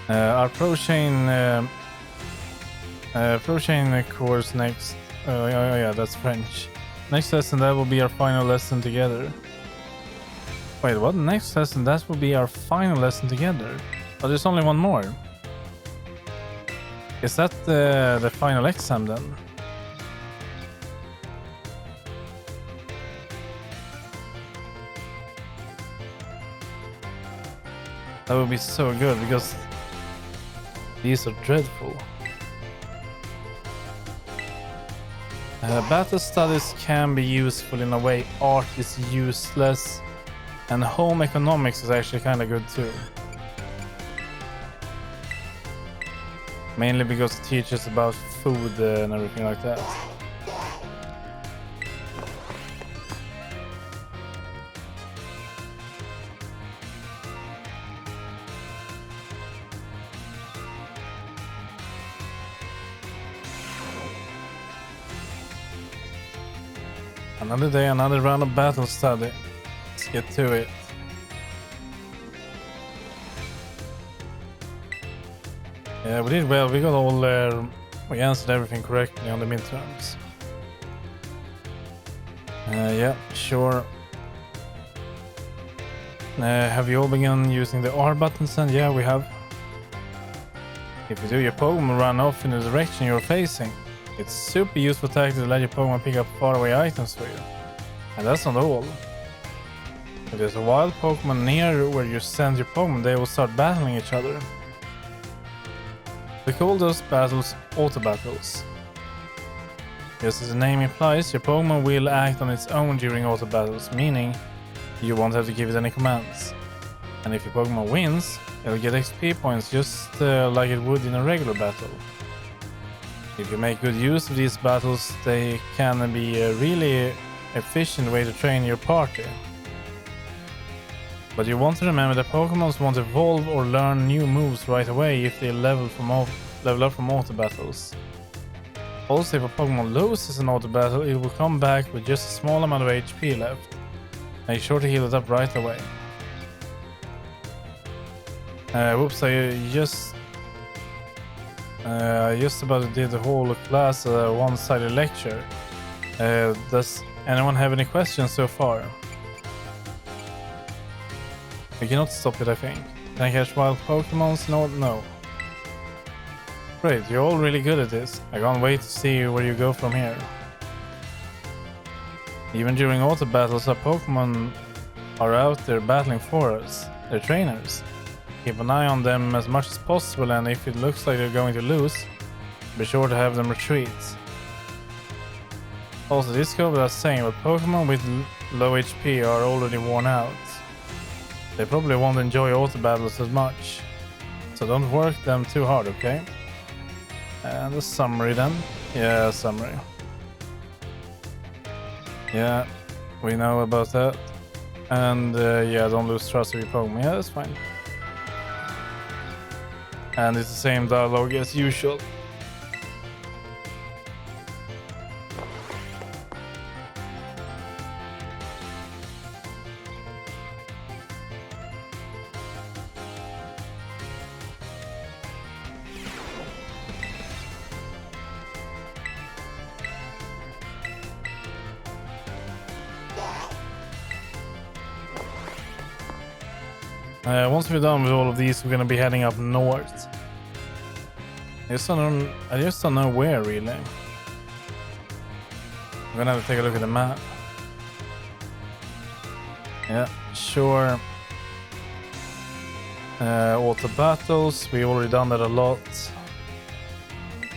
Our pro chain course next. Oh yeah, that's French. Next lesson, that will be our final lesson together. Wait, what? Next lesson, that will be our final lesson together. Oh, there's only one more. Is that the final exam then? That would be so good because these are dreadful. Battle studies can be useful in a way art is useless, and home economics is actually kind of good too. Mainly because it teaches about food and everything like that. Another day, another round of battle study. Let's get to it. Yeah, we did well. We got all we answered everything correctly on the midterms. Yeah, sure. Have you all begun using the R buttons then? Yeah, we have. If you do, your Pokemon run off in the direction you're facing. It's super useful tactic to let your Pokemon pick up faraway items for you. And that's not all. If there's a wild Pokemon near where you send your Pokemon, they will start battling each other. We call those battles auto battles. Just as the name implies, your Pokemon will act on its own during auto battles, meaning you won't have to give it any commands. And if your Pokemon wins, it'll get XP points just like it would in a regular battle. If you make good use of these battles, they can be a really efficient way to train your party. But you want to remember that Pokemon won't evolve or learn new moves right away if they level up from auto battles. Also, if a Pokemon loses an auto battle, it will come back with just a small amount of HP left. Make sure to heal it up right away. Whoops, I just about did the whole class one-sided lecture. Does anyone have any questions so far? We cannot stop it, I think. Can I catch wild Pokemons? No. Great, you're all really good at this. I can't wait to see where you go from here. Even during auto battles, our Pokemon are out there battling for us. They're trainers. Keep an eye on them as much as possible, and if it looks like they're going to lose, be sure to have them retreat. Also, this goes without saying, but Pokemon with low HP are already worn out. They probably won't enjoy auto battles as much, so don't work them too hard, okay? And the summary then. Yeah, summary. Yeah, we know about that. And yeah, don't lose trust with your Pokemon. Yeah, that's fine. And it's the same dialogue as usual. Once we're done with all of these, we're gonna be heading up north. I just don't know where really. I'm gonna have to take a look at the map. Yeah, sure. Auto battles, we've already done that a lot.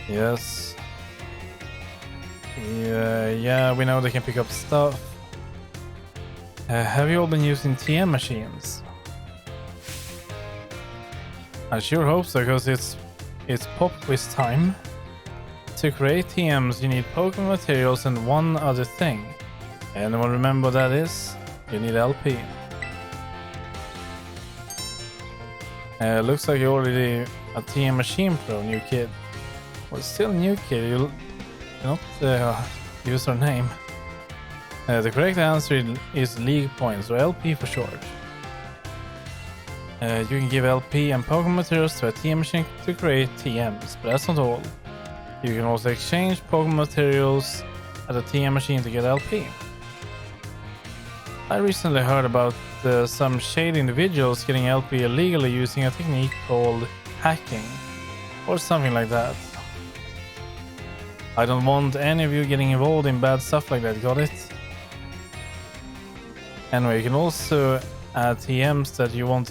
Yes. Yeah, we know they can pick up stuff. Have you all been using TM machines? I sure hope so, because it's pop quiz time. To create TMs, you need Pokemon materials and one other thing. Anyone remember what that is? You need LP. Looks like you're already a TM machine pro, new kid. Well, still new kid, you'll not use our name. The correct answer is league points, or LP for short. You can give LP and Pokemon materials to a TM machine to create TMs, but that's not all. You can also exchange Pokemon materials at a TM machine to get LP. I recently heard about some shady individuals getting LP illegally using a technique called hacking, or something like that. I don't want any of you getting involved in bad stuff like that, got it? Anyway, you can also add TMs that you want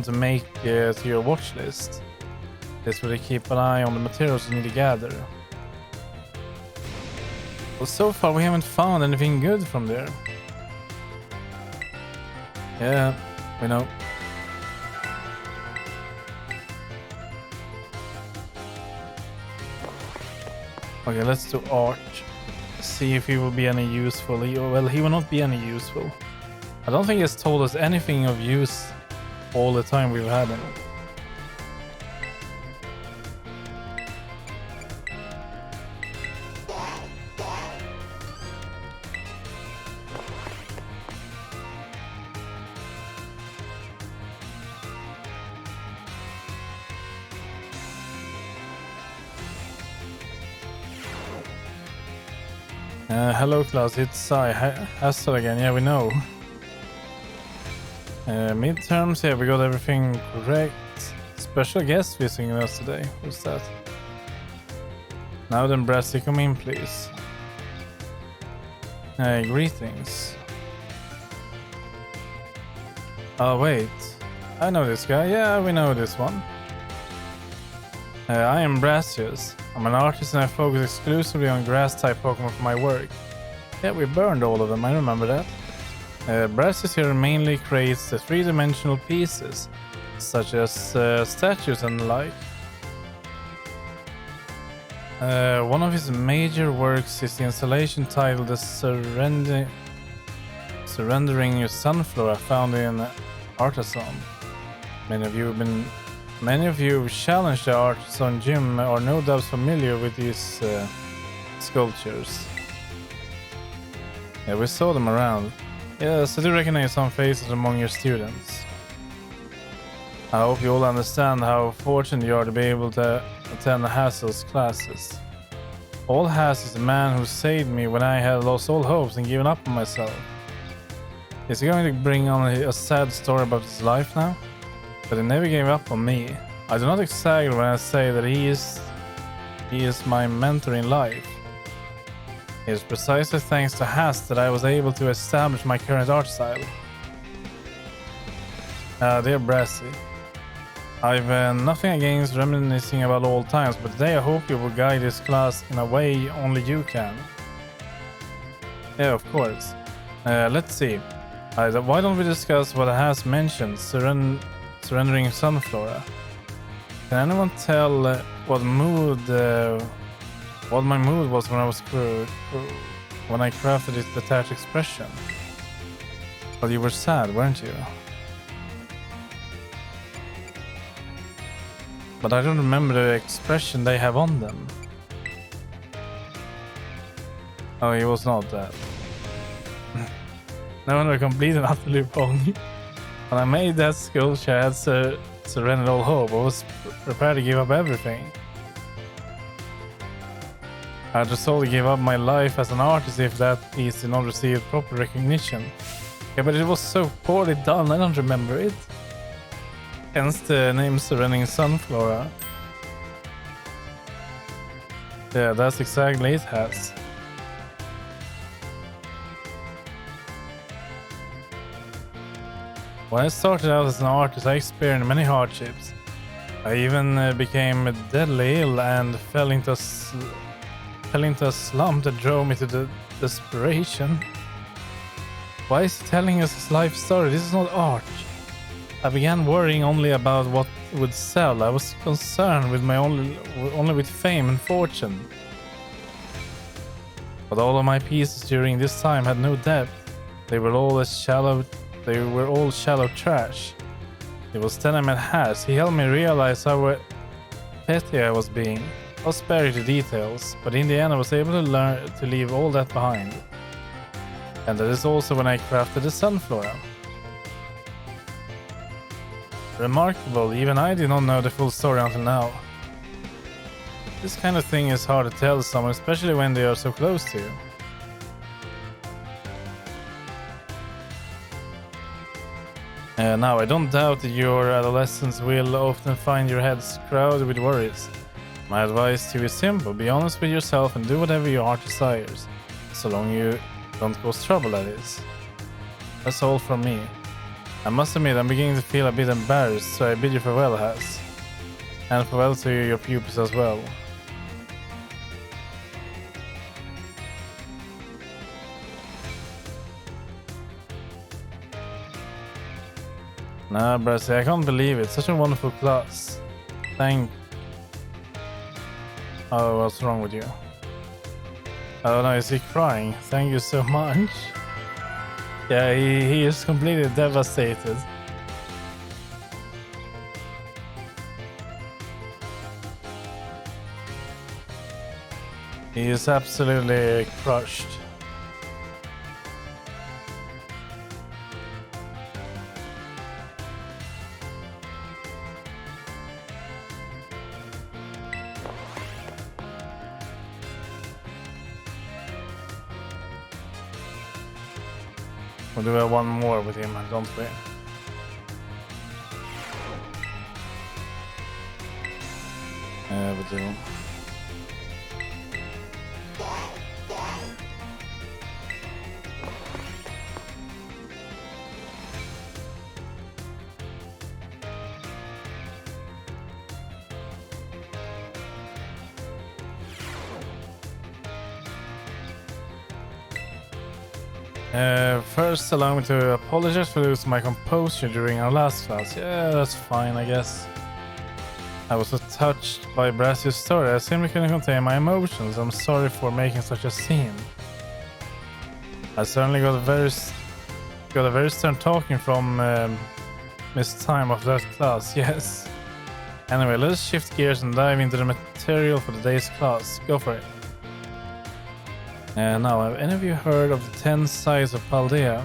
to make to your watch list. This will keep an eye on the materials you need to gather. Well, so far we haven't found anything good from there. Yeah, we know. Okay, let's do Art. See if he will be any useful. Well, he will not be any useful. I don't think he's told us anything of use all the time we've had him. Hello Klaus, it's Sai. Hassel again, yeah we know. Midterms, yeah we got everything correct. Special guest visiting us today, who's that? Now then Brassy, come in please. Greetings. Oh wait, I know this guy, yeah we know this one. I am Brassius. I'm an artist and I focus exclusively on grass-type Pokemon for my work. Yeah, we burned all of them, I remember that. Brassius here mainly creates the three-dimensional pieces, such as statues and the like. One of his major works is the installation titled The Surrendering Sunflora, found in Artisan. Many of you who challenged the Artisan Gym are no doubt familiar with these sculptures. Yeah, we saw them around. Yes, I do recognize some faces among your students. I hope you all understand how fortunate you are to be able to attend Hassel's classes. All Hass is the man who saved me when I had lost all hopes and given up on myself. Is he going to bring on a sad story about his life now? But he never gave up on me. I do not exaggerate when I say that he is my mentor in life. It is precisely thanks to Hass that I was able to establish my current art style. Dear Brassy, I've nothing against reminiscing about old times, but today I hope you will guide this class in a way only you can. Yeah, of course. Let's see. Why don't we discuss what Hass mentioned, surrendering Sunflora? Can anyone tell what my mood was when I crafted this detached expression? Well, you were sad, weren't you? But I don't remember the expression they have on them. Oh, he was not that. No wonder complete and utterly wrong. When I made that sculpture, I had surrendered all hope. I was prepared to give up everything. I just solely gave up my life as an artist if that piece did not receive proper recognition. Yeah, but it was so poorly done, I don't remember it. Hence the name Surrendering Sunflora. Yeah, that's exactly it has. When I started out as an artist, I experienced many hardships. I even became deadly ill and fell into a slump that drove me to desperation. Why is he telling us his life story? This is not art. I began worrying only about what would sell. I was concerned with only with fame and fortune. But all of my pieces during this time had no depth. They were all shallow trash. It was then I met Hass. He helped me realize how petty I was being. I'll spare you the details, but in the end I was able to learn to leave all that behind. And that is also when I crafted the Sunflora. Remarkable, even I did not know the full story until now. This kind of thing is hard to tell someone, especially when they are so close to you. Now, I don't doubt that your adolescents will often find your heads crowded with worries. My advice to you is simple: be honest with yourself and do whatever your heart desires, so long you don't cause trouble, that is. That's all from me. I must admit, I'm beginning to feel a bit embarrassed, so I bid you farewell, Has. And farewell to your pupils as well. Nah, Brassy, I can't believe it. Such a wonderful class. Oh, what's wrong with you? Oh no, is he crying? Thank you so much. Yeah, he is completely devastated. He is absolutely crushed. We'll do one more with him, don't we? Yeah, we do. First, allow me to apologize for losing my composure during our last class. Yeah, that's fine, I guess. I was so touched by Brassy's story, I simply couldn't contain my emotions. I'm sorry for making such a scene. I certainly got a very stern talking from Miss Time of that class, yes. Anyway, let's shift gears and dive into the material for today's class. Go for it. Now, have any of you heard of the 10 sides of Paldea?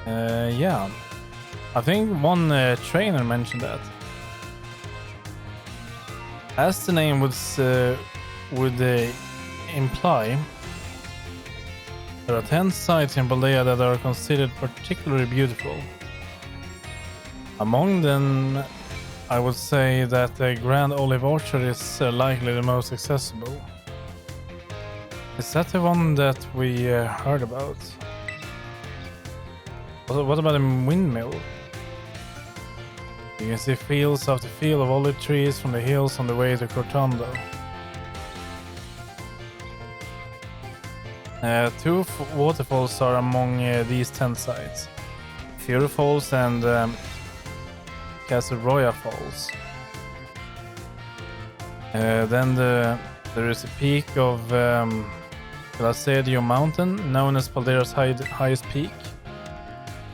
Yeah. I think one trainer mentioned that. As the name would imply, there are 10 sites in Paldea that are considered particularly beautiful. Among them, I would say that the Grand Olive Orchard is likely the most accessible. Is that the one that we heard about? What about the windmill? You can see fields after field of olive trees from the hills on the way to Cortondo. Two waterfalls are among these 10 sites. Fury Falls and Castle Falls. Then there is a peak of Glacerio Mountain, known as Paldea's highest peak.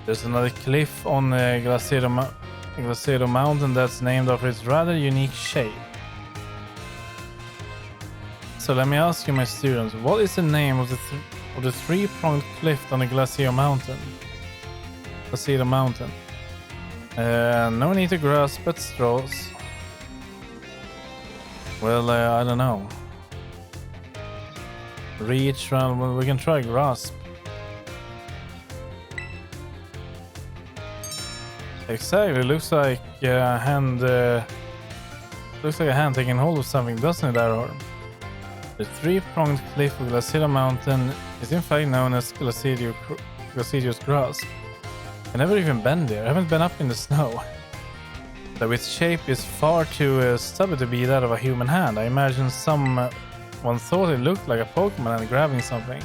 There's another cliff on Glacerio Mountain that's named after its rather unique shape. So let me ask you, my students, what is the name of the three-pronged cliff on the Glacerio Mountain? Glacerio Mountain. No need to grasp at straws. Well, I don't know. Reach around. Well, we can try grasp. Exactly. Looks like a hand. Looks like a hand taking hold of something, doesn't it, Arahor? The three-pronged cliff of Glacerio Mountain is in fact known as Glacerio's grasp. I never even been there. I haven't been up in the snow. Though its shape is far too stubby to be that of a human hand. I imagine someone thought it looked like a Pokemon and grabbing something.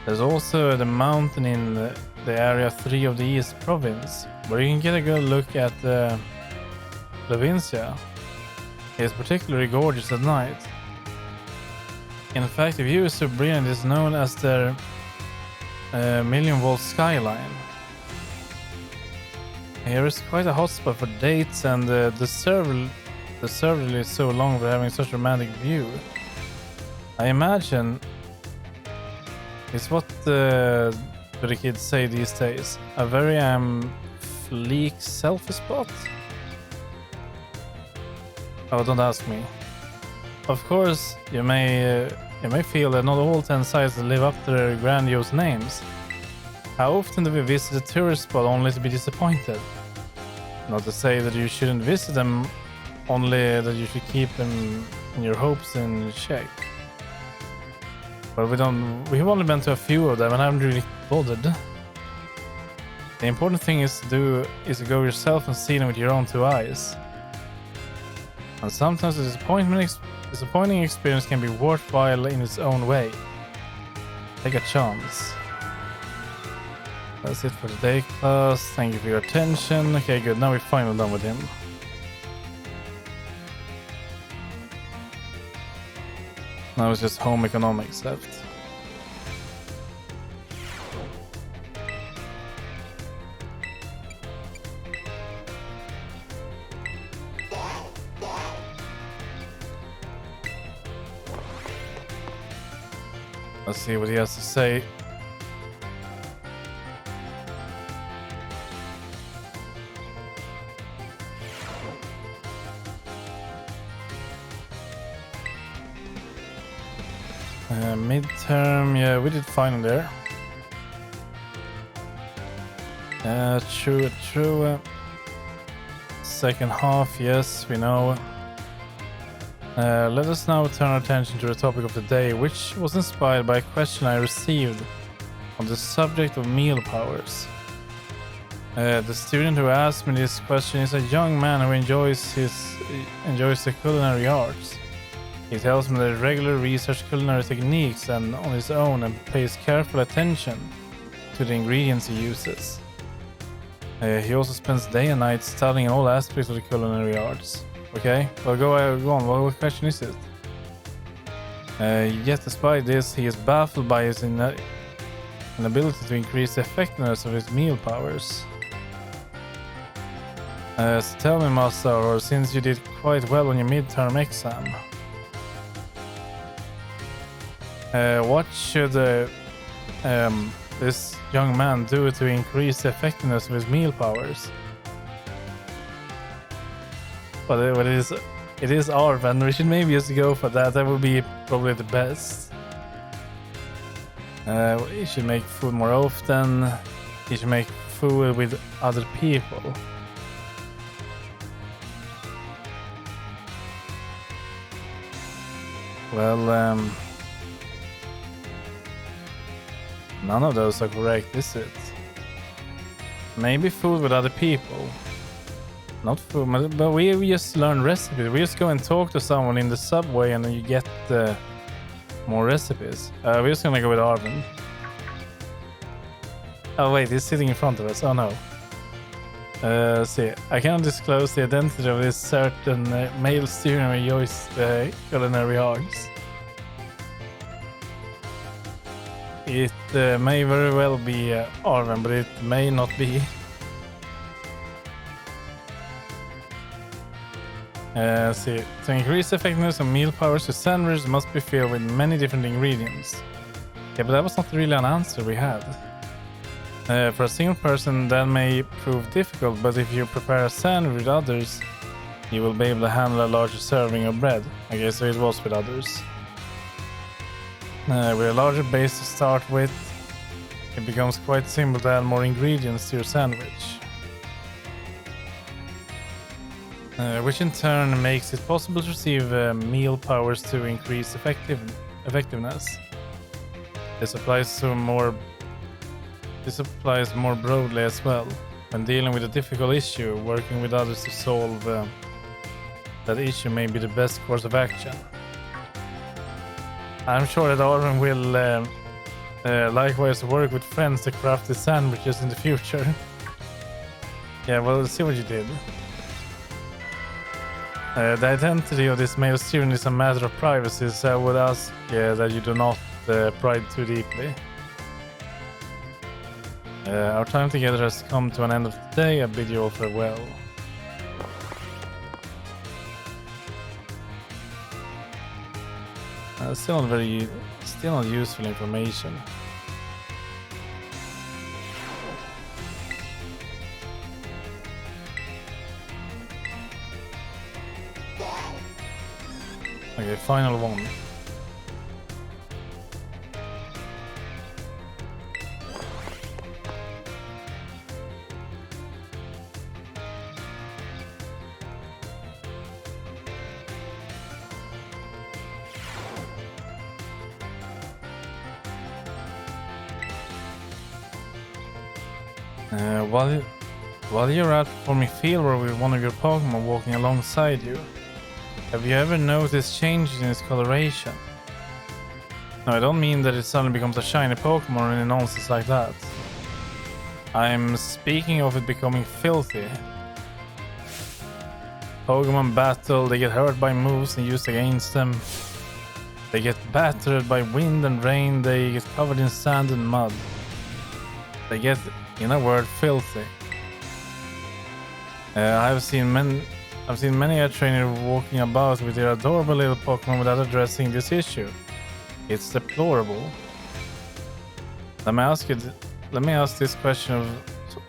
There's also the mountain in the Area 3 of the East Province, where you can get a good look at the Provincia. It is particularly gorgeous at night. In fact, the view is so brilliant it is known as the million-volt skyline. Here is quite a hotspot for dates, and deservedly so long for having such a romantic view. I imagine it's what the kids say these days. A very leak selfie spot? Oh, don't ask me. Of course, you may feel that not all 10 sites live up to their grandiose names. How often do we visit a tourist spot only to be disappointed? Not to say that you shouldn't visit them, only that you should keep them in your hopes in check. But we've only been to a few of them and I haven't really bothered. The important thing is to go yourself and see them with your own 2 eyes. And sometimes the disappointing experience can be worthwhile in its own way. Take a chance. That's it for today, class. Thank you for your attention. Okay, good. Now we're finally done with him. Now it's just home economics left. Let's see what he has to say. Midterm, yeah, we did fine there. True. Second half, yes, we know. Let us now turn our attention to the topic of the day, which was inspired by a question I received on the subject of meal powers. The student who asked me this question is a young man who enjoys the culinary arts. He tells me that he regularly researches culinary techniques and on his own and pays careful attention to the ingredients he uses. He also spends day and night studying all aspects of the culinary arts. Okay, well go on. What question is it? Yet despite this, he is baffled by his inability to increase the effectiveness of his meal powers. So tell me, Master, or since you did quite well on your midterm exam, what should this young man do to increase the effectiveness of his meal powers? But it is Arven. We should maybe just go for that. That would be probably the best. He should make food more often. He should make food with other people. Well, none of those are correct, is it? Maybe food with other people. Not food, but we just learn recipes. We just go and talk to someone in the subway and then you get more recipes. We're just gonna go with Arven. Oh wait, he's sitting in front of us. Oh no. See, I cannot disclose the identity of this certain male student who enjoys the culinary arts. It may very well be Arven, but it may not be. See, to increase the effectiveness of meal powers, the sandwich must be filled with many different ingredients. Yeah, but that was not really an answer we had. For a single person, that may prove difficult, but if you prepare a sandwich with others, you will be able to handle a larger serving of bread. I guess so it was with others. With a larger base to start with, it becomes quite simple to add more ingredients to your sandwich. Which in turn makes it possible to receive meal powers to increase effectiveness. This applies more broadly as well. When dealing with a difficult issue, working with others to solve that issue may be the best course of action. I'm sure that Arven will likewise work with friends to craft the sandwiches in the future. Yeah, well, let's see what you did. The identity of this male student is a matter of privacy, so I would ask that you do not pry too deeply. Our time together has come to an end of the day. I bid you all farewell. Still not useful information. Okay, final one. While you're out performing field work with one of your Pokemon walking alongside you, have you ever noticed changes in its coloration? No, I don't mean that it suddenly becomes a shiny Pokemon or any nonsense like that. I'm speaking of it becoming filthy. Pokemon battle, they get hurt by moves and used against them. They get battered by wind and rain, they get covered in sand and mud. They get, in a word, filthy. I've seen many a trainer walking about with their adorable little Pokemon without addressing this issue. It's deplorable. Let me ask this question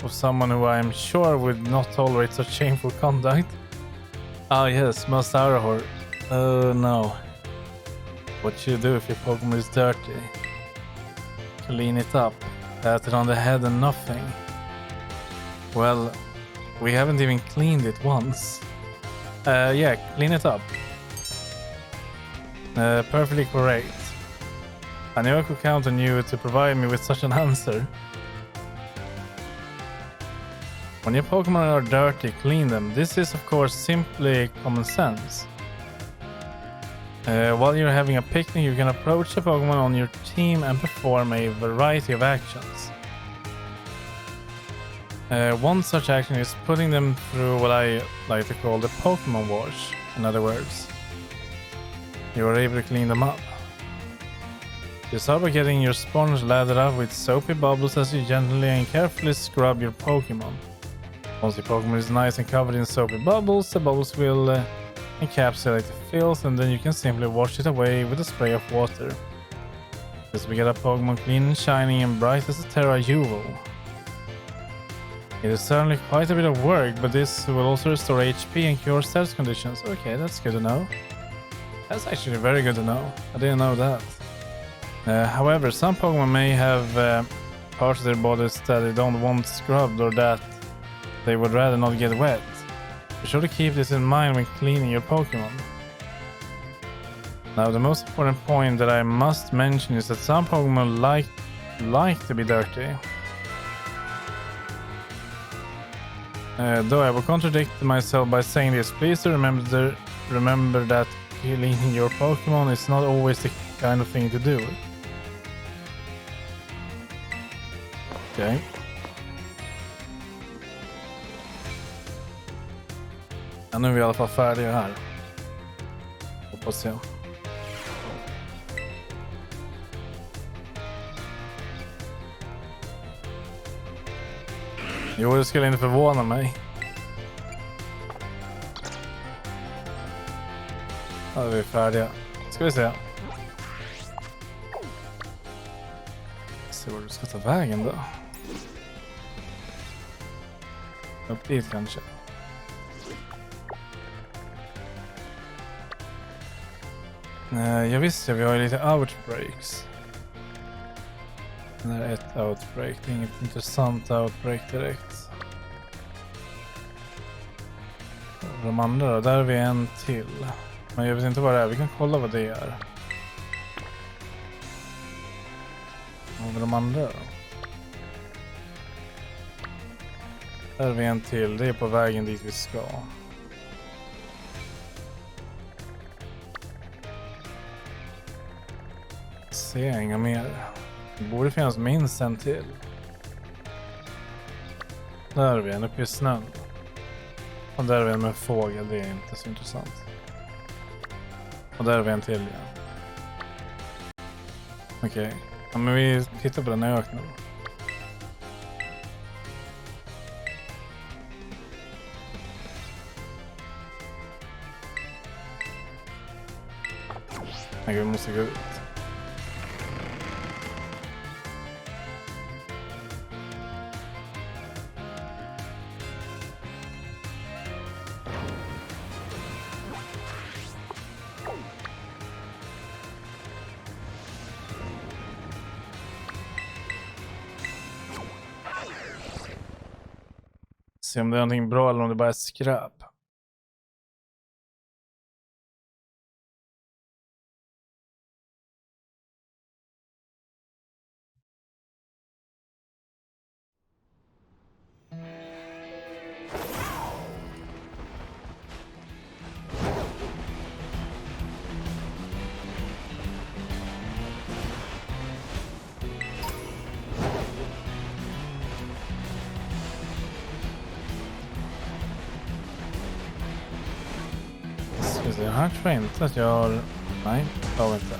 of someone who I am sure would not tolerate such shameful conduct. Ah yes, Master Arahor. No. What should you do if your Pokemon is dirty? Clean it up. Pat it on the head and nothing. Well, we haven't even cleaned it once. Yeah, clean it up. Perfectly correct. I knew I could count on you to provide me with such an answer. When your Pokemon are dirty, clean them. This is of course simply common sense. While you're having a picnic, you can approach the Pokemon on your team and perform a variety of actions. One such action is putting them through what I like to call the Pokemon wash. In other words, you are able to clean them up. You start by getting your sponge lathered up with soapy bubbles as you gently and carefully scrub your Pokemon. Once your Pokemon is nice and covered in soapy bubbles, the bubbles will encapsulate the filth, and then you can simply wash it away with a spray of water. This will get a Pokemon clean and shiny and bright as a Terra Jewel. It is certainly quite a bit of work, but this will also restore HP and cure status conditions. Okay, that's good to know. That's actually very good to know. I didn't know that. However, some Pokemon may have parts of their bodies that they don't want scrubbed or that they would rather not get wet. Be sure to keep this in mind when cleaning your Pokemon. Now, the most important point that I must mention is that some Pokemon like to be dirty. Though I will contradict myself by saying this, please remember that cleaning your Pokemon is not always the kind of thing to do. Okay. Ja, nu är vi i alla fall färdiga här. Hoppas jag. Jo, det skulle inte förvåna mig. Ja, vi är färdiga. Ska vi se. Se var du ska ta vägen då. Upp dit kanske. Jag visste, vi har ju lite outbreaks. Det är ett outbreak, det är inget intressant outbreak direkt. De andra då, där har vi en till. Men jag vet inte vad det är, vi kan kolla vad det är. Och de andra då? Där har vi en till, det är på vägen dit vi ska. Ser inga mer. Det borde finnas minst en till. Där är vi en uppe i snön. Och där är vi en med en fågel, det är inte så intressant. Och där är vi en till, ja. Okej. Ja, men vi tittar på den här öknen. Nej, vi måste gå ut. Se om det är någonting bra eller om det bara är skräp. Här tror jag inte att jag har... Nej, det har vi inte.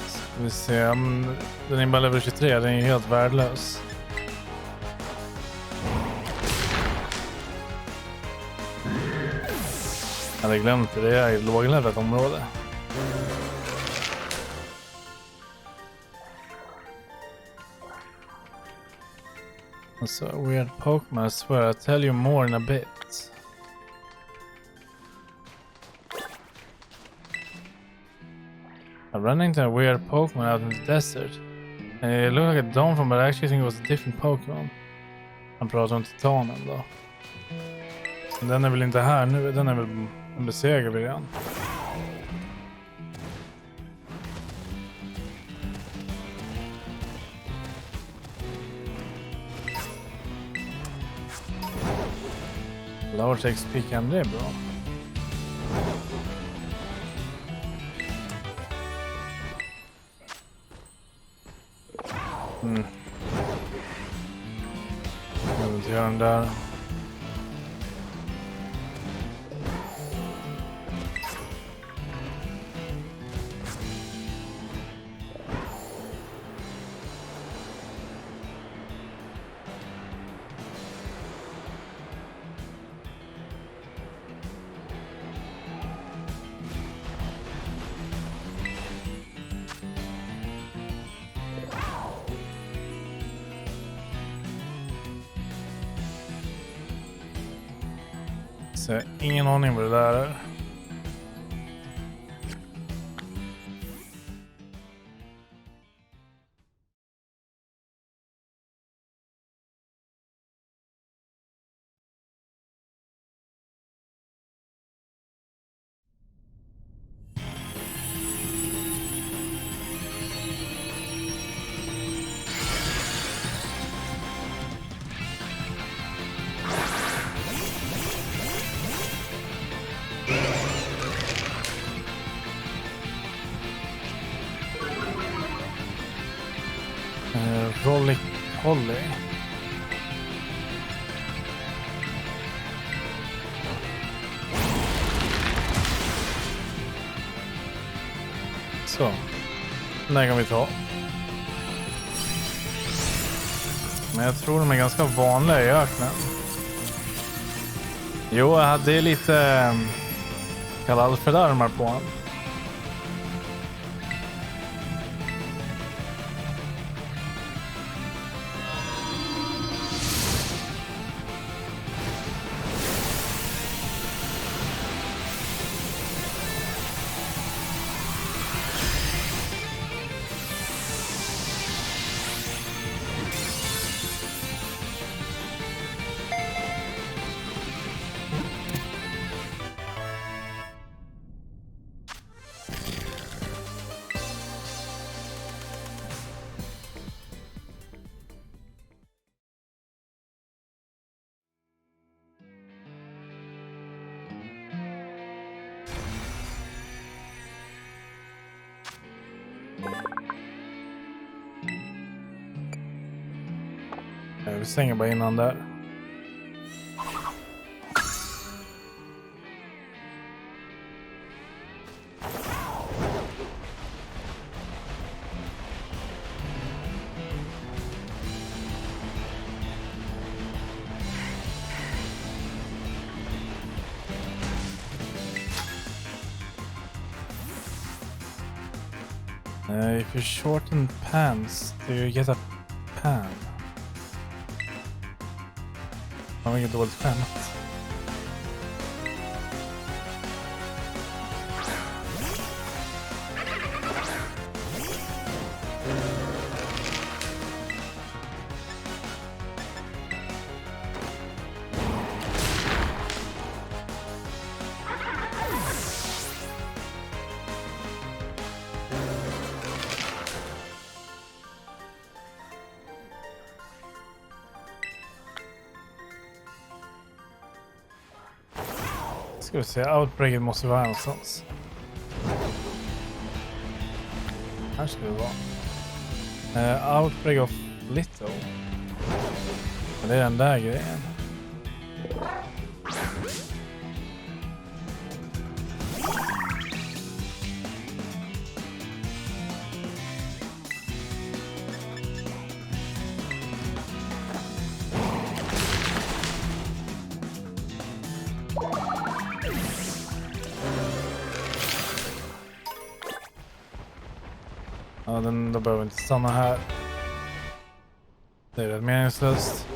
Ska vi se, den är bara level 23, den är helt värdelös. Jag hade glömt det, det är ett låglevlat område. So, weird Pokémon, I swear, I'll tell you more in a bit. I ran into a weird Pokémon out in the desert. And it looked like a Donphan, but I actually think it was a different Pokémon. Han pratar om titanen då. Men den är väl inte här nu, den är väl en beseger vid den. Large XP kan det är bra. Jag vill inte göra den där. Så ingen aning vad det där är. Holly. Så. Den här kan vi ta. Men jag tror de är ganska vanliga i öknen. Jo, jag hade lite Alfred-armar på honom. Vi stänger bara innan där. If you shorten pants, do you get a pan? Han var inget dåligt skämt. Ska vi se, outbreaket måste vara någonstans. Här ska det vara. Outbreak of Little. Men det är den där grejen. Ja, då behöver inte stanna här. Det är rätt meningslöst.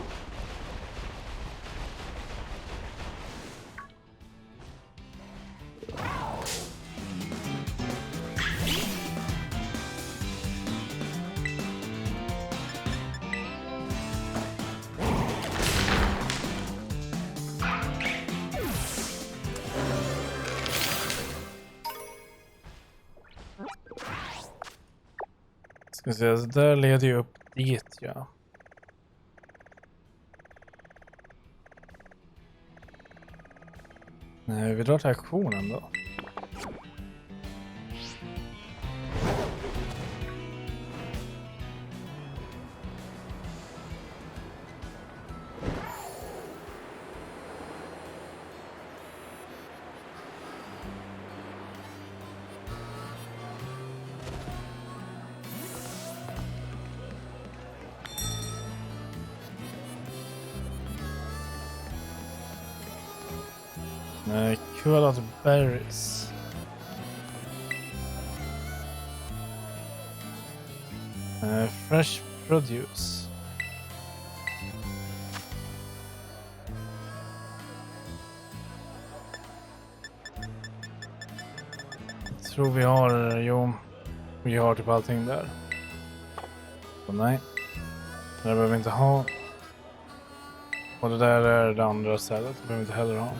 Ska vi se, så där leder ju upp dit, ja. Nej, vi drar till aktionen då. Cool out berries. Fresh produce. Jag tror vi har, vi har typ allting där. Så nej, det där behöver vi inte ha. Och det där är det andra stället, det behöver vi inte heller ha.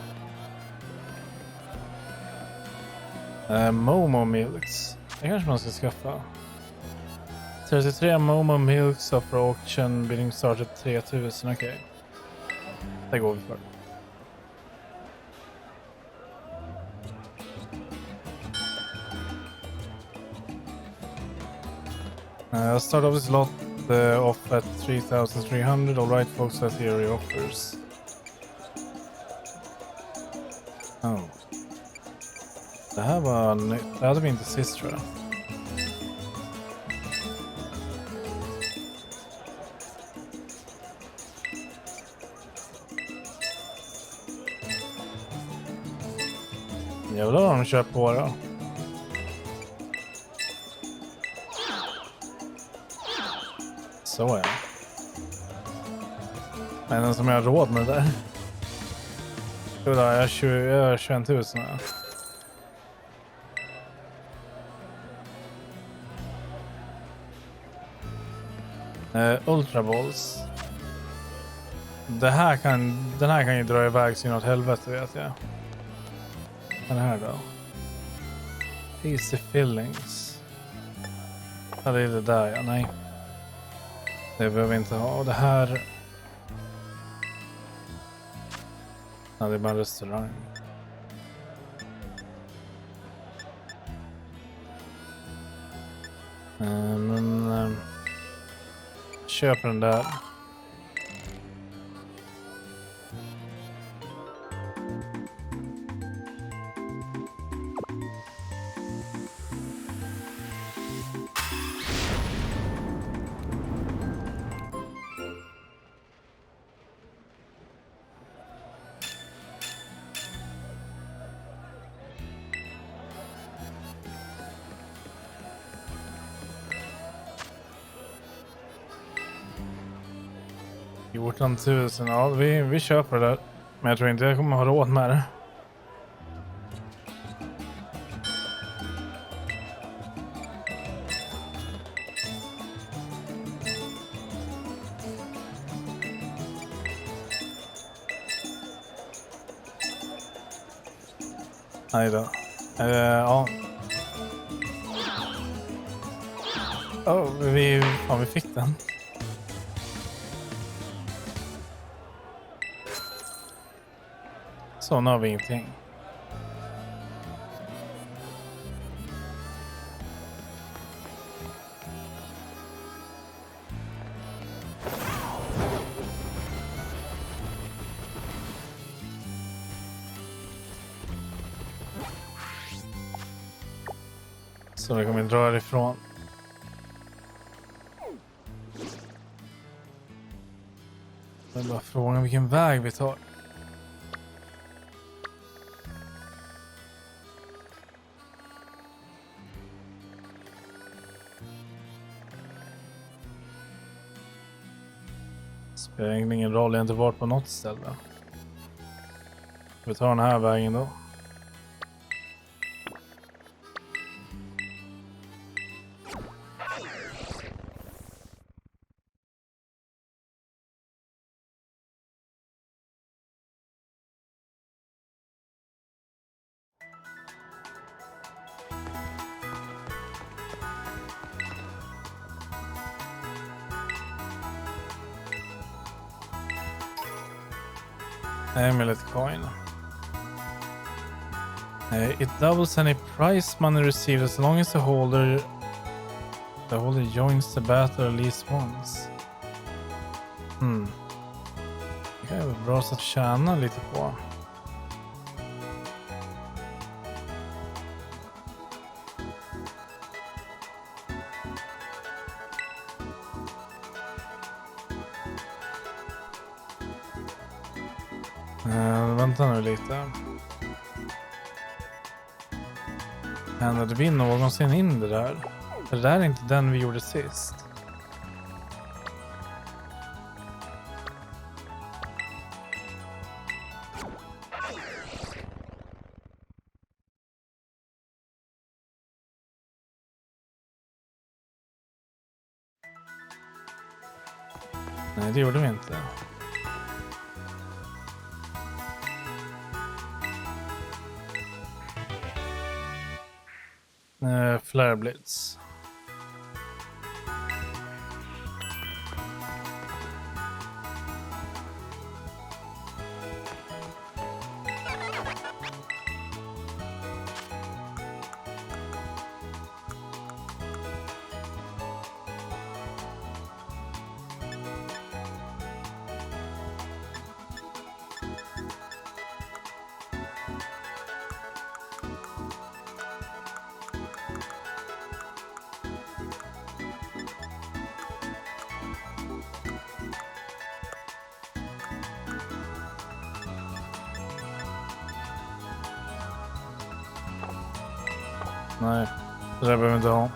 Momo Milks. Det kanske man ska skaffa. 33 Momo Milks up for auction. Bidding started 3000. Okej. Det går vi för. Start of this lot off at 3300. Alright folks, that theory offers. Oh. Det här var nytt. Det hade vi inte sist, tror jag. Jävlar vad de kör på då. Så är det. Men den som jag har råd med det där. Jo då, jag har 21 000 här. Ultra Balls. Den här kan ju dra iväg sig något helvete, vet jag. Den här då. Easy fillings. Ja, det är det där, ja. Nej. Det behöver vi inte ha. Och det här. Ja, det är bara en restaurang. Men köper den där. 14 000, ja vi köper det där. Men jag tror inte jag kommer ha råd med det. Nej då. Ja. Vi fick den. Så nu har vi ingenting. Så vi kommer dra ifrån. Det är bara frågan vilken väg vi tar. Spelar ingen roll, jag har inte varit på något ställe. Vi tar den här vägen då. Amulet coin. It doubles any prize money received as long as the holder joins the battle at least once. Det är väl bra så att tjäna lite på. Vänta nu lite. Hände vi någonsin in det där? Det där är inte den vi gjorde sist. Nej, det gjorde vi inte. Flare Blitz. Nej, det där behöver vi inte ha.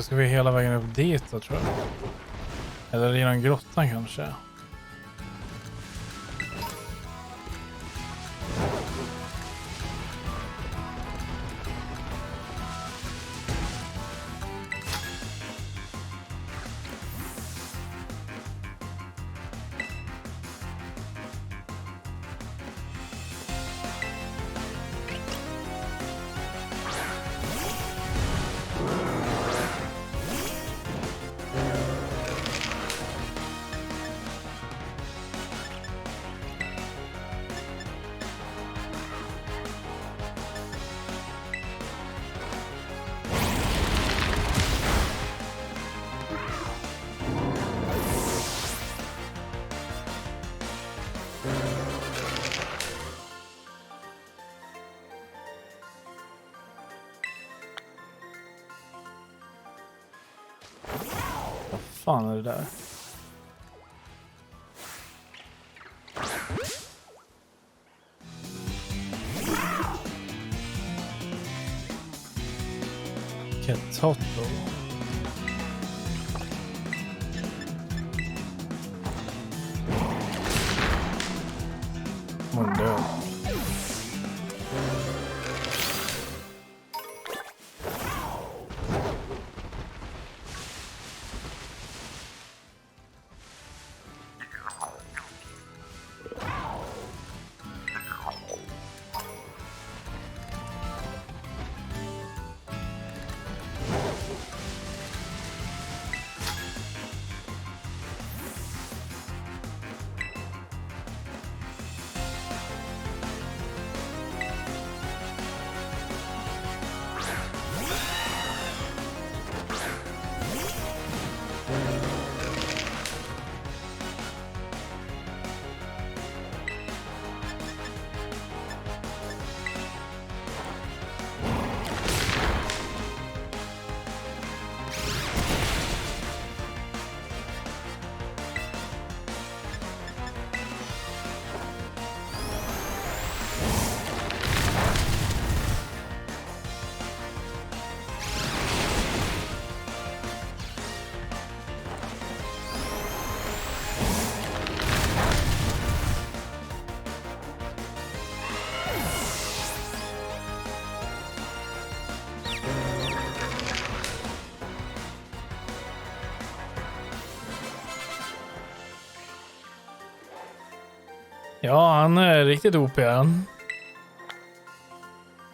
Ska vi hela vägen upp dit då, tror jag. Eller genom grottan kanske. Vad fan är det där? Ketotto. Hon död. Ja, han är riktigt OP. Han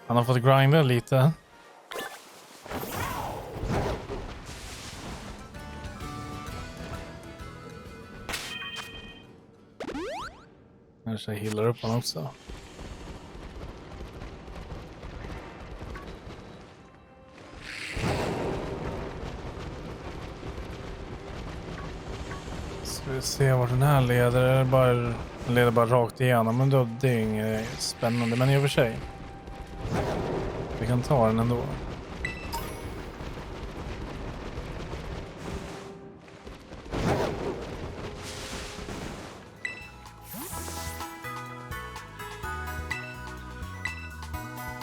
har fått grinda lite. Kanske healar upp honom också. Ska vi se vart den här leder. Den leder bara rakt igenom, men då det är inget spännande. Men i och för sig. Vi kan ta den ändå.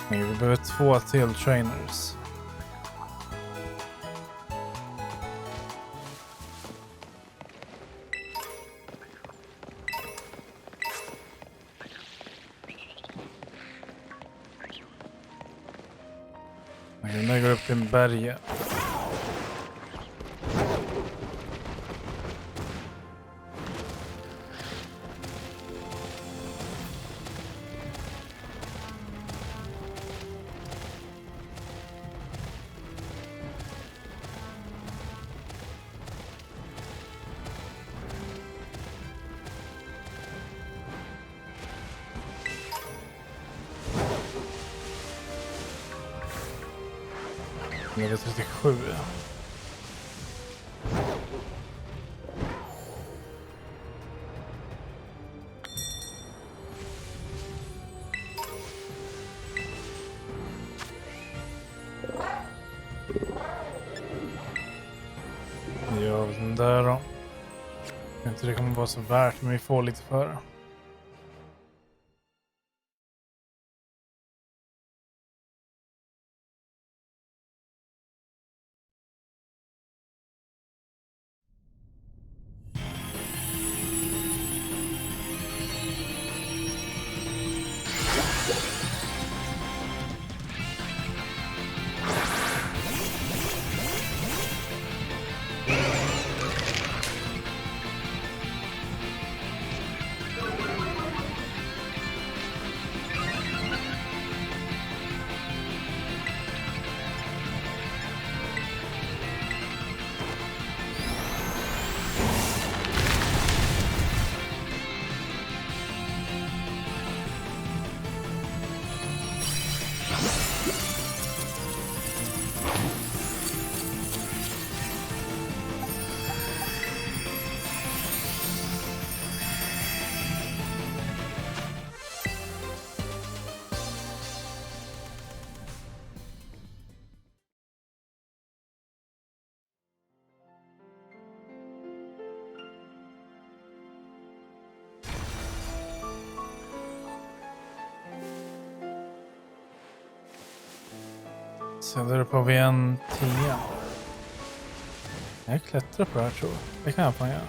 Nej, vi behöver 2 till trainers. Den där går upp till berget. Läge 37. Ja, den där då. Jag vet inte, det kommer vara så värt, men vi får lite för. Så där på vi en 10. Jag klättrar på det här tror jag. Det kan jag fan göra.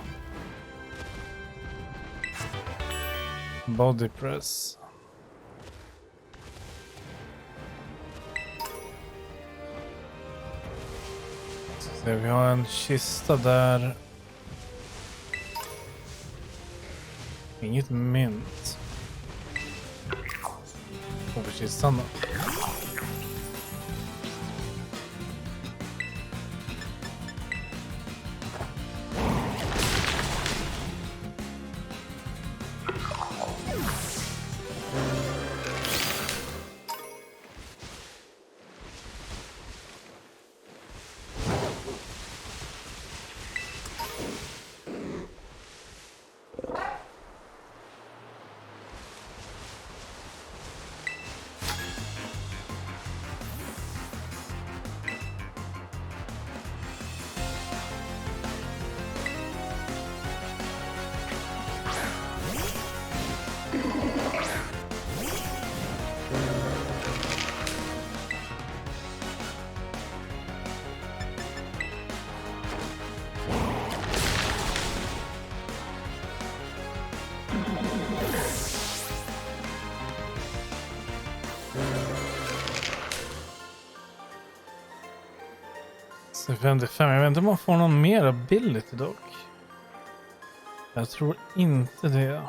Body press. Så vi har en kista där. Inget mynt. På kistan då. Så 55, jag vet inte om man får någon mer ability dock. Jag tror inte det.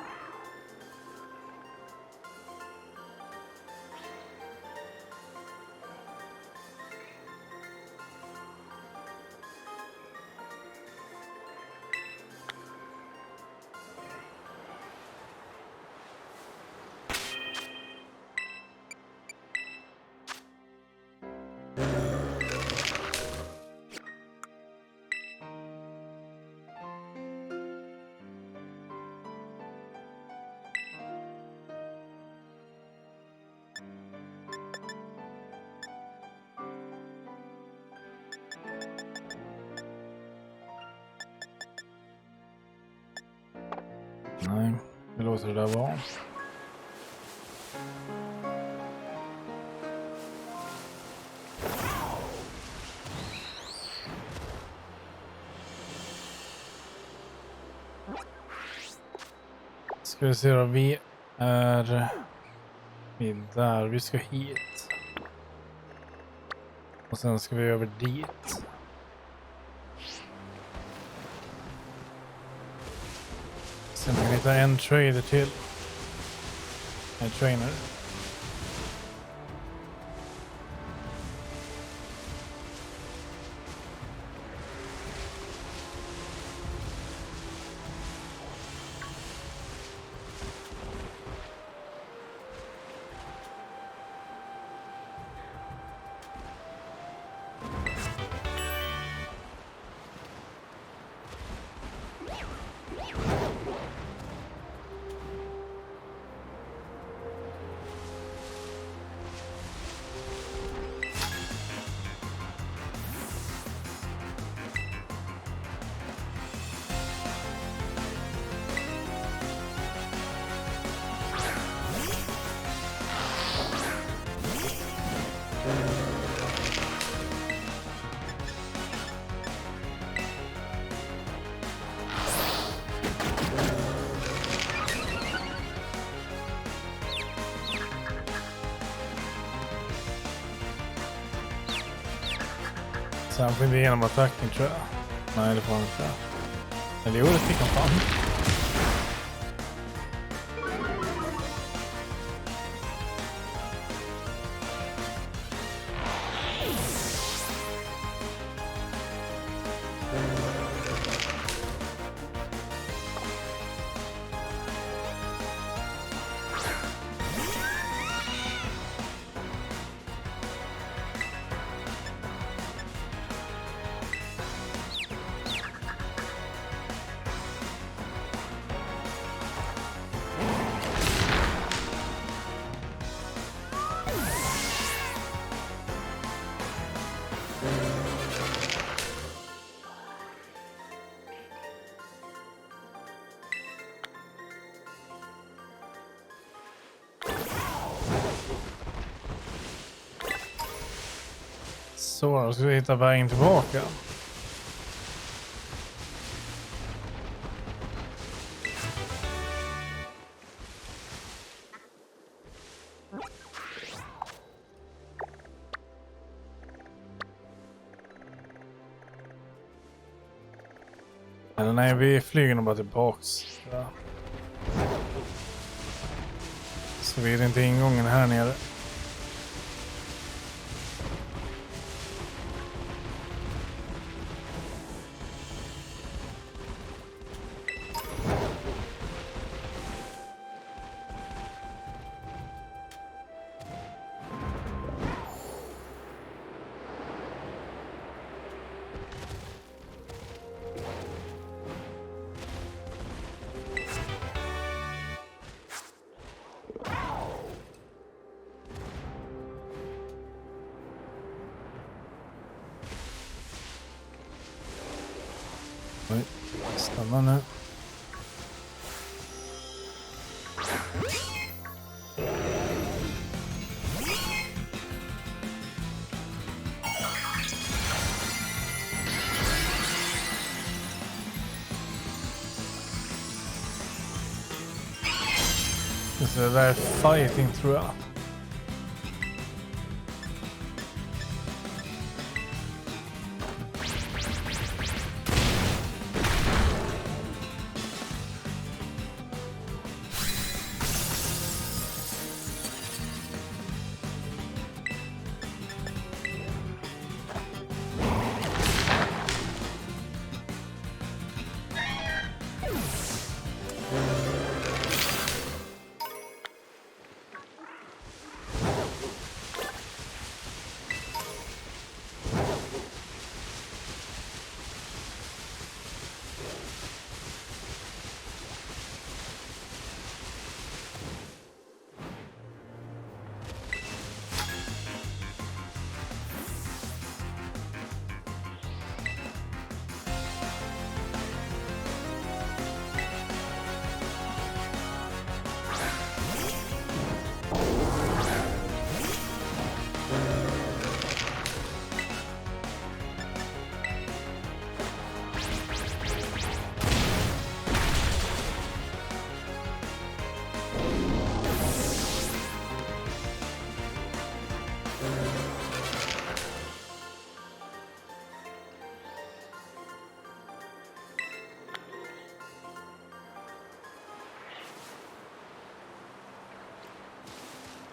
Nej, det låter det där vara. Ska vi se då, vi är där, vi ska hit. Och sen ska vi över dit. Sen kan vi hitta en trader till. En trainer. Så han får inte igenom attacken tror jag. Nej, det får han inte. Eller jo, det fick han fan. Så, då ska vi hitta vägen tillbaka. Eller nej, vi flyger nog bara tillbaks. Ja. Så vi är inte ingången här nere. Oj, stanna nu. Det där är fighting tror jag.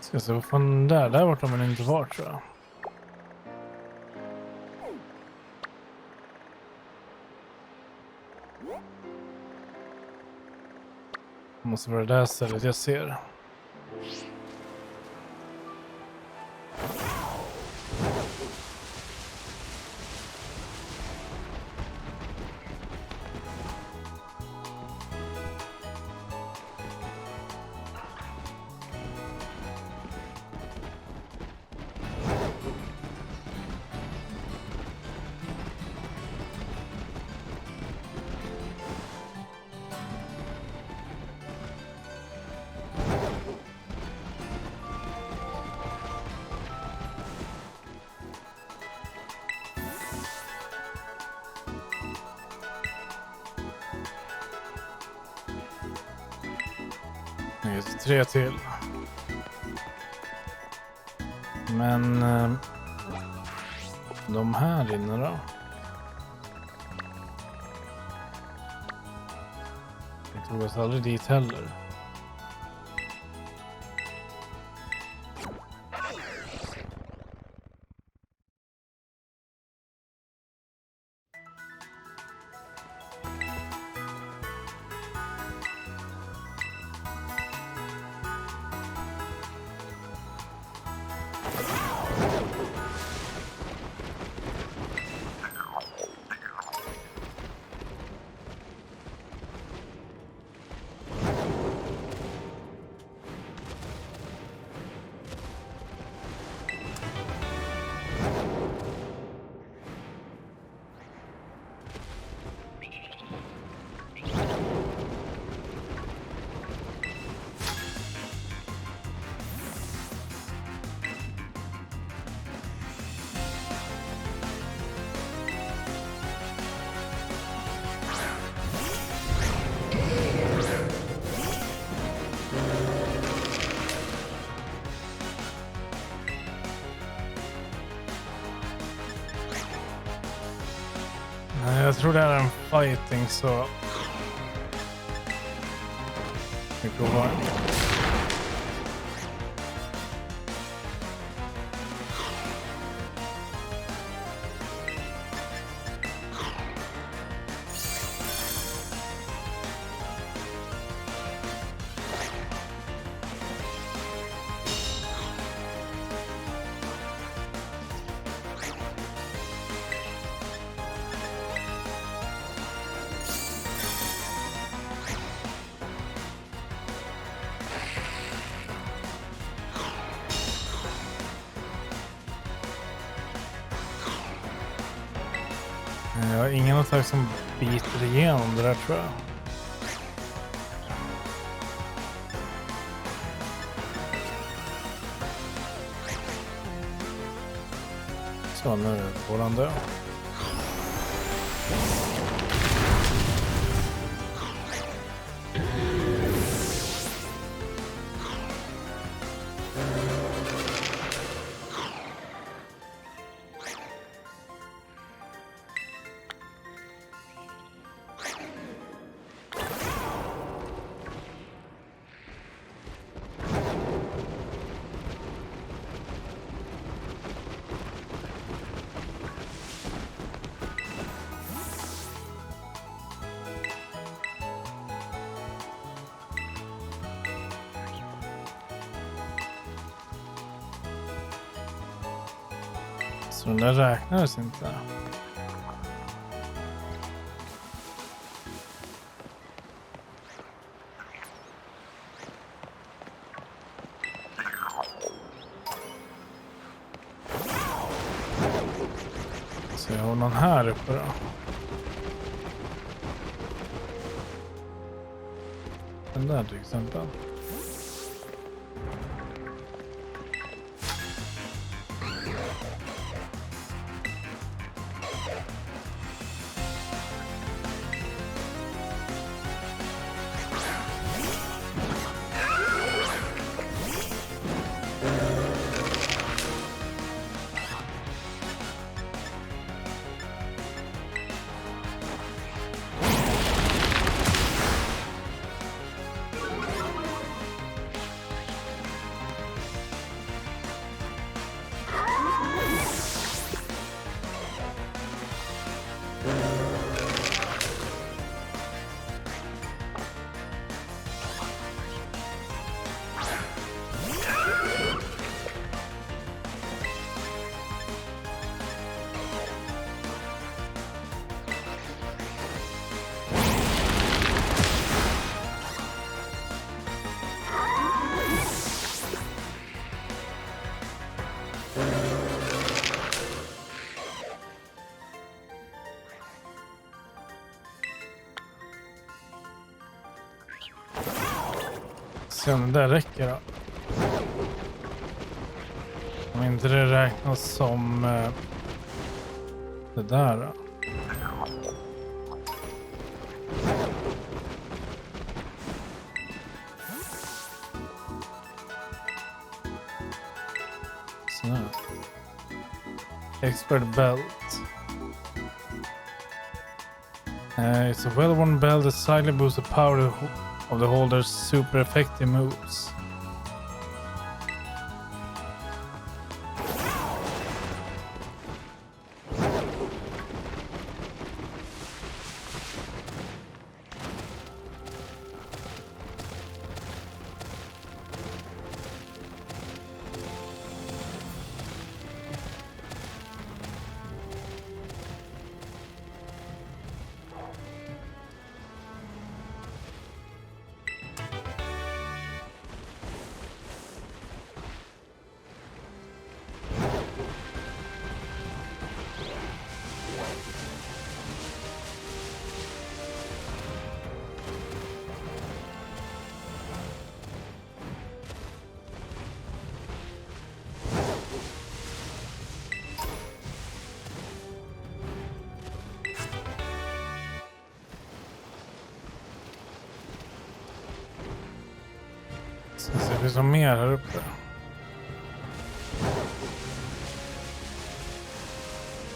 Ska se vad fan där borta men inte var tror jag. Det måste vara det där stället jag ser. Det är 3 till. Men de här inne då? Vi tog oss aldrig dit heller. Jag tror det här är en fighting så... Vi provar. Jag har ingen attack som biter igenom det där tror jag. Så nu får han dö. Så den där räknades inte. Så jag har någon här uppe då. Den där till exempel. Se om det där räcker då. Om inte det räknas som det där då. Så här. Expert belt. It's a well-worn belt that slightly boosts the power of the holder's super effective moves. Det finns nog mer här uppe.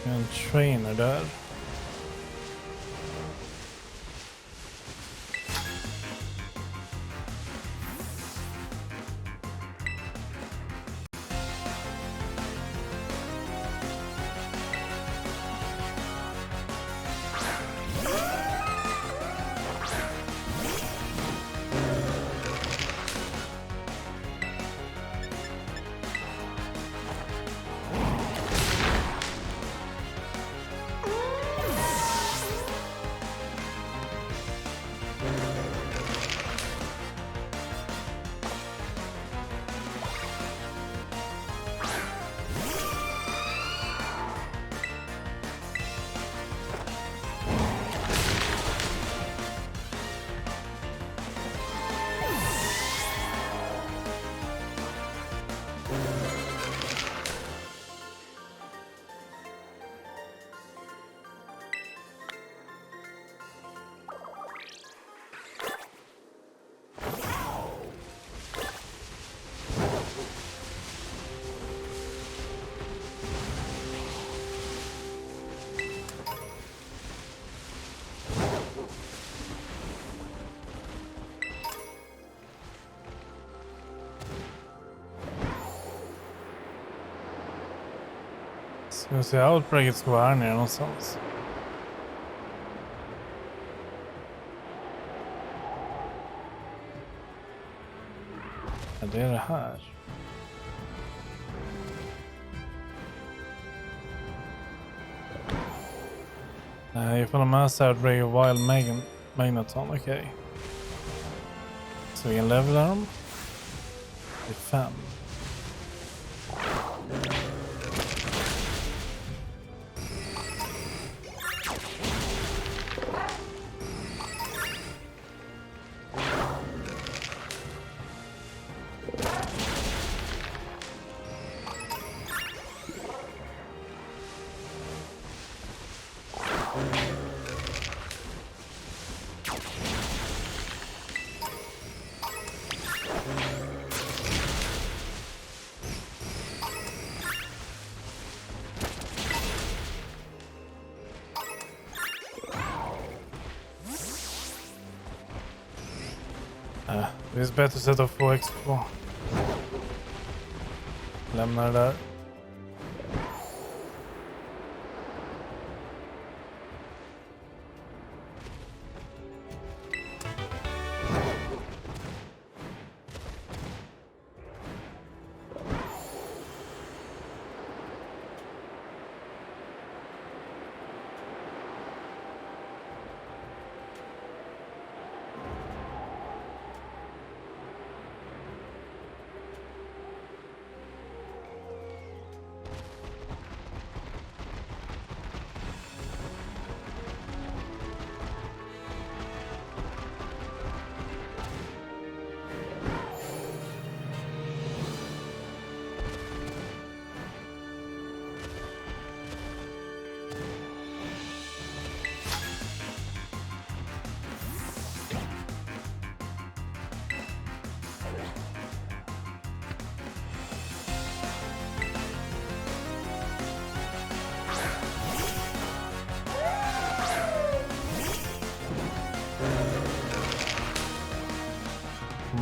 En trainer där. Ska vi se, outbreaket ska vara här nere någonstans. Ja, det är det här. Nej, ifall de här så outbreak of wild magneton, okej. Så vi kan levela dem. Det är 5. Det finns bättre sätt att få XP på. Lämna det där.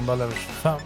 Bara level 25.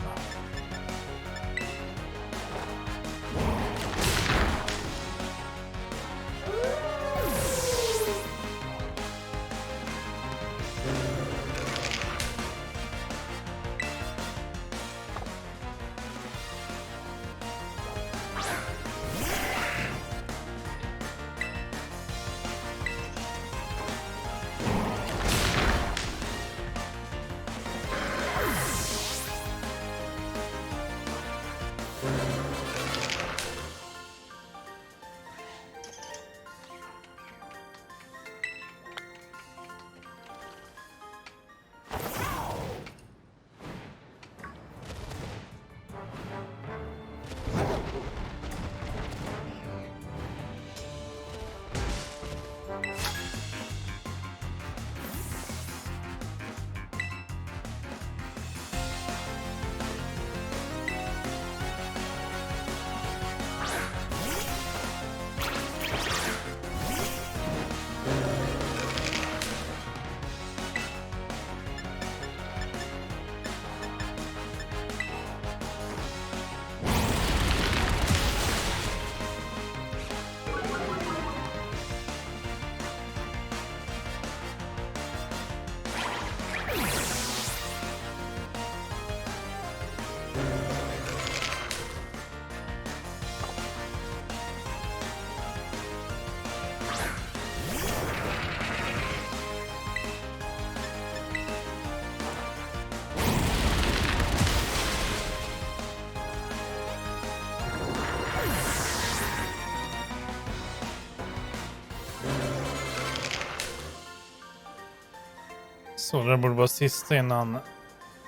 Så det borde vara sista innan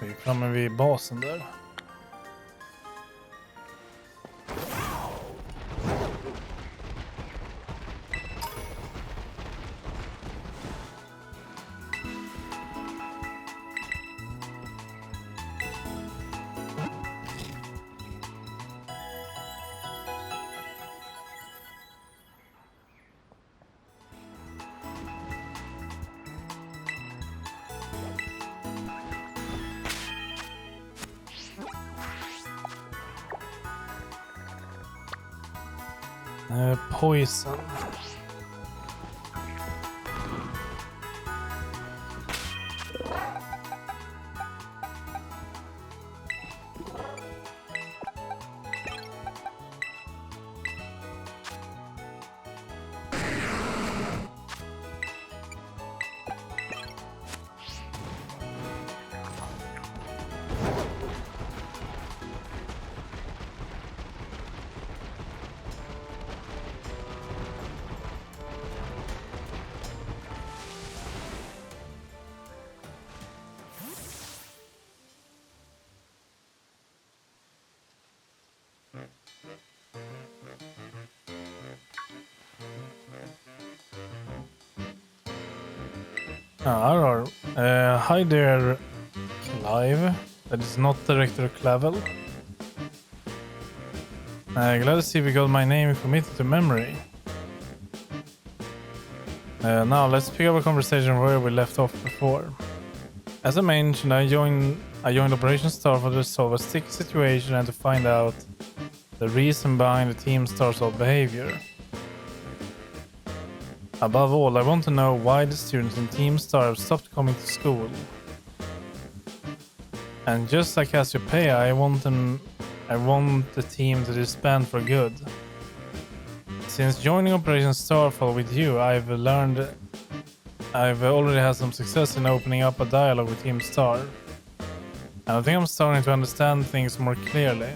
vi är framme vid basen där. Poison. Arahor. Hi there, Clive. That is not Director Clavel. Glad to see we got my name committed to memory. Now let's pick up a conversation where we left off before. As I mentioned, I joined Operation Starfall to solve a sticky situation and to find out the reason behind the Team Starfall behavior. Above all, I want to know why the students in Team Star have stopped coming to school. And just like Cassiopeia, I want the team to disband for good. Since joining Operation Starfall with you, I've already had some success in opening up a dialogue with Team Star. And I think I'm starting to understand things more clearly.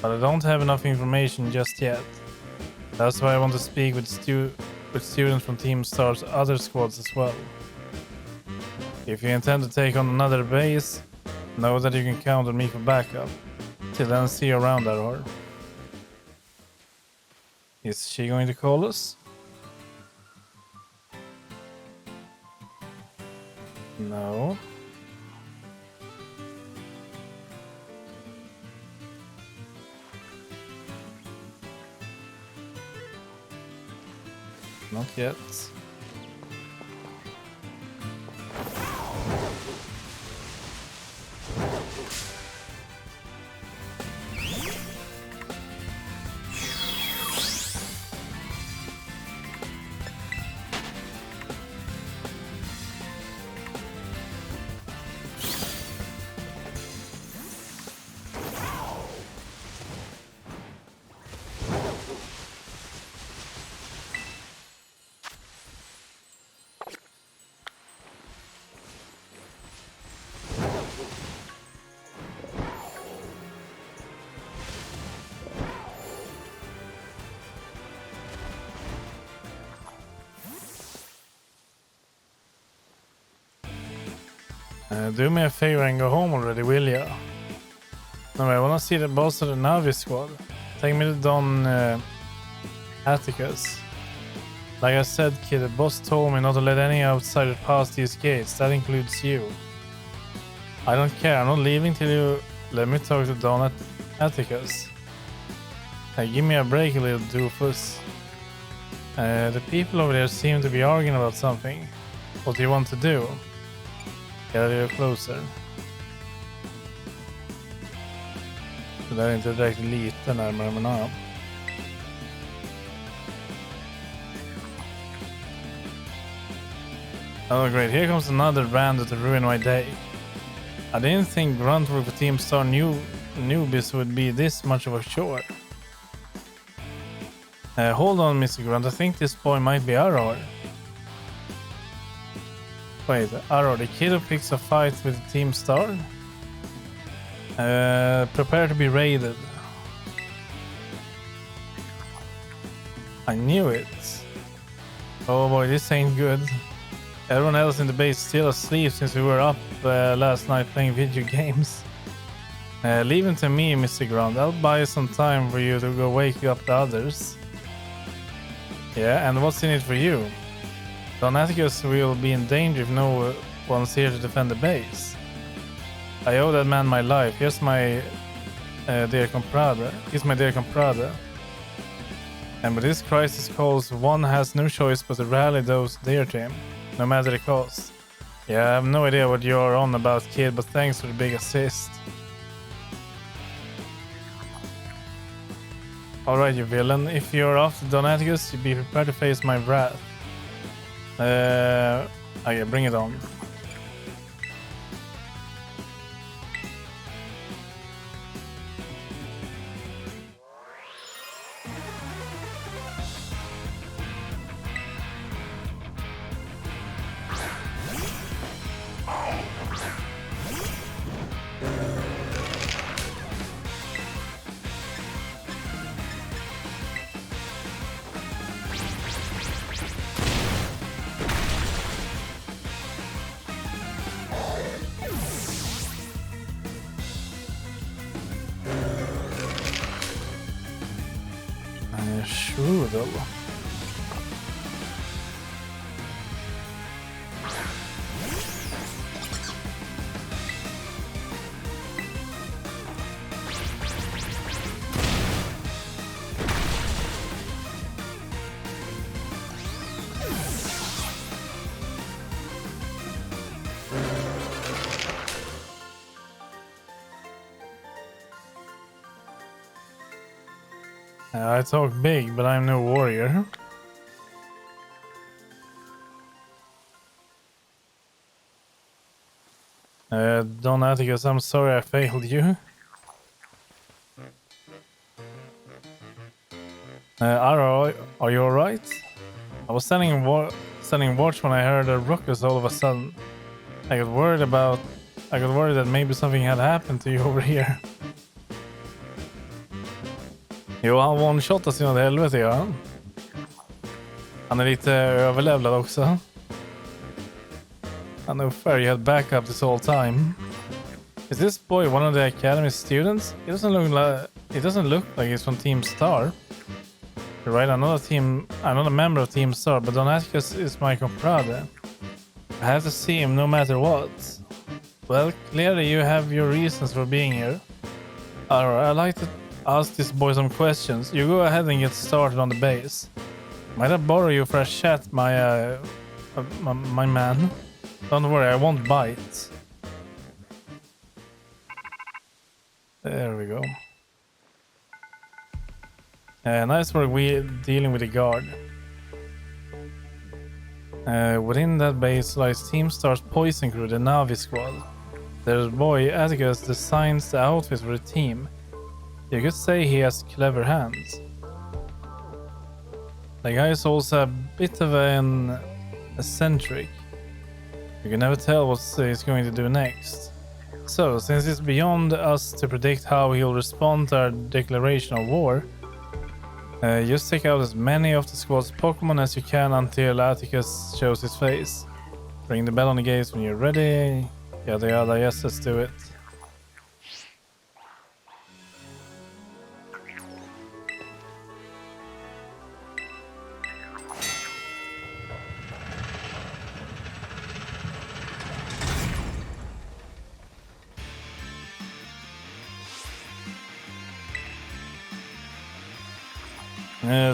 But I don't have enough information just yet. That's why I want to speak with students from Team Star's other squads as well. If you intend to take on another base, know that you can count on me for backup. Till then, see you around, Arahor. Is she going to call us? No. Not yet. Do me a favor and go home already, will ya? No, I wanna see the boss of the Navi squad. Take me to Don Atticus. Like I said, kid, the boss told me not to let any outsider pass these gates. That includes you. I don't care. I'm not leaving till you let me talk to Don Atticus. Hey, give me a break, you little doofus. The people over there seem to be arguing about something. What do you want to do? Get a little closer. Så där är inte direkt lite närmare, men ja. Oh great, here comes another bandit to ruin my day. I didn't think grunt work for Team Star newbies would be this much of a chore. Hold on, Mr. Grunt, I think this boy might be Arahor. Wait, Arahor, the kid who picks a fight with Team Star? Prepare to be raided. I knew it. Oh boy, this ain't good. Everyone else in the base is still asleep since we were up last night playing video games. Leave it to me, Mr. Grunt. I'll buy some time for you to go wake up the others. Yeah, and what's in it for you? Don Atticus will be in danger if no one's here to defend the base. I owe that man my life. Here's my dear compadre. He's my dear compadre. And with this crisis calls, one has no choice but to rally those dear to him, no matter the cost. Yeah, I have no idea what you're on about, kid, but thanks for the big assist. Alright, you villain. If you're after Donaticus, you be prepared to face my wrath. Okay, bring it on. Strudel. I talk big, but I'm no warrior. Donaticus, I'm sorry I failed you. Arrow, are you alright? I was standing watch when I heard a ruckus all of a sudden. I got worried that maybe something had happened to you over here. Jo, han one-shotade sin åt helvete, ja. Han är lite överlevlad också. I know fair, you had backup this whole time. Is this boy one of the academy students? It doesn't look like he's from Team Star. You're right, another member of Team Star, but Donaticus is my compadre. I have to see him no matter what. Well, clearly you have your reasons for being here. Alright, I'd like to ask this boy some questions. You go ahead and get started on the base. Might I borrow you for a chat, my man? Don't worry, I won't bite. There we go. Nice work dealing with the guard. Within that base lies Team Star's Poison Crew, the Navi squad. Their boy Atticus designs the outfits for the team. You could say he has clever hands. The guy is also a bit of an eccentric. You can never tell what he's going to do next. So, since it's beyond us to predict how he'll respond to our declaration of war, just take out as many of the squad's Pokemon as you can until Atticus shows his face. Ring the bell on the gates when you're ready. Yada yada, yes, let's do it.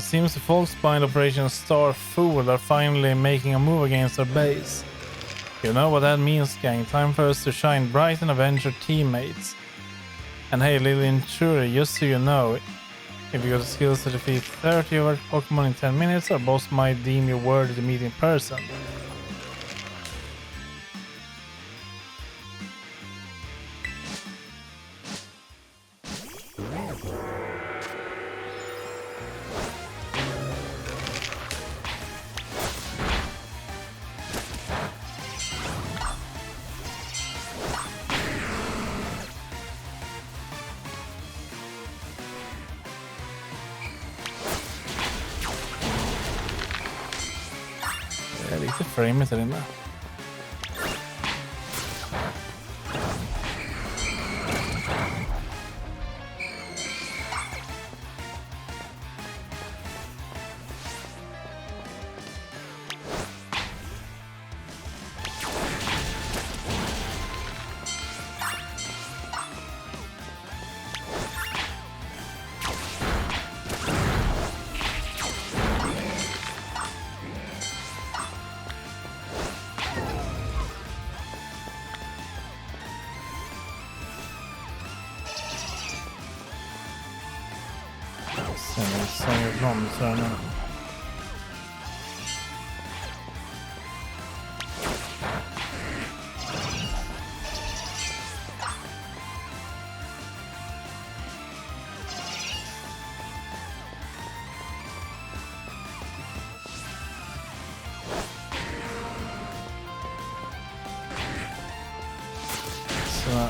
Seems the folks behind Operation Star Fool are finally making a move against our base. You know what that means, gang. Time for us to shine bright and avenge our teammates. And hey, little intruder, just so you know, if you got the skills to defeat 30 of our Pokemon in 10 minutes, our boss might deem you worthy to meet in person. Det är lite framet där inne. Jag säger ifrån så här nu. Så.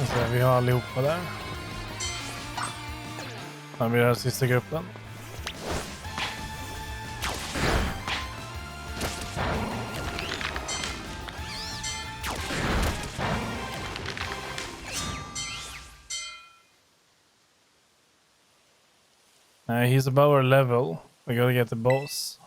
Så vi har allihopa där. Sen blir det här sista gruppen. He's above our level. We gotta get the boss.